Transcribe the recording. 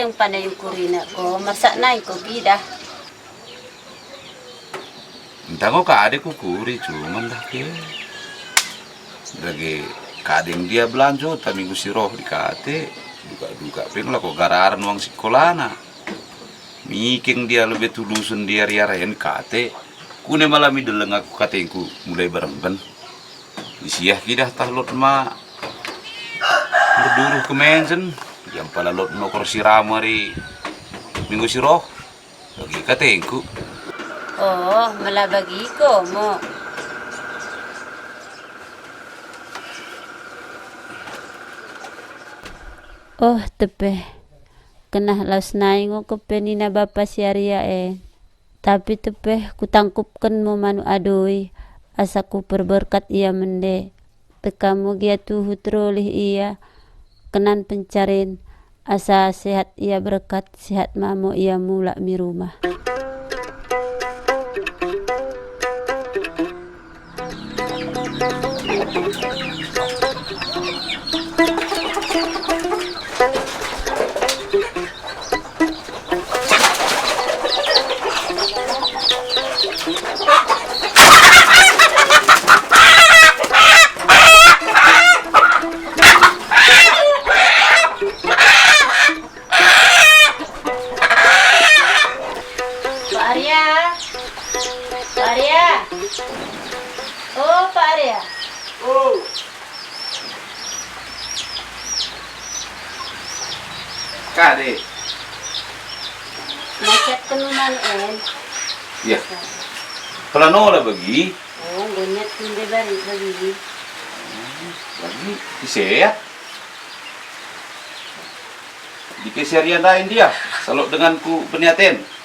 ring panay kurina ko, masak na ko gida. Entah kok kade ku kuri cuman dah ke. Lagi kadang dia belanja tapi minggu si roh di kate duga pengen lah kok gararan uang sekolahna. Miking dia lebih tulusun dia riarayan kate. Kune malam ideleng aku katengku mulai bareng-bareng. Isiah kidah tahlot ma berduruh ke mensen yang pala lot nokor siramari minggu si roh lagi katengku. Oh, malabagi ko mo. Oh, tepe. Kena laus naingo ko penina bapa siaria Tapi tepe kutangkupkan mo manu adoi. Asaku perberkat ia mende. Tekamu gia tuhu trolih ia. Kenan pencarin. Asa sehat ia berkat. Sehat mamo ia mula mi rumah. Pak Arya. Oh, Pak Arya. Oh. Kade. Macet kenuman Ya. Kalau nola bagi. Oh, gunyat hindi bagi. Lagi saya. Di keseharian lain dia. Salok denganku peniaten.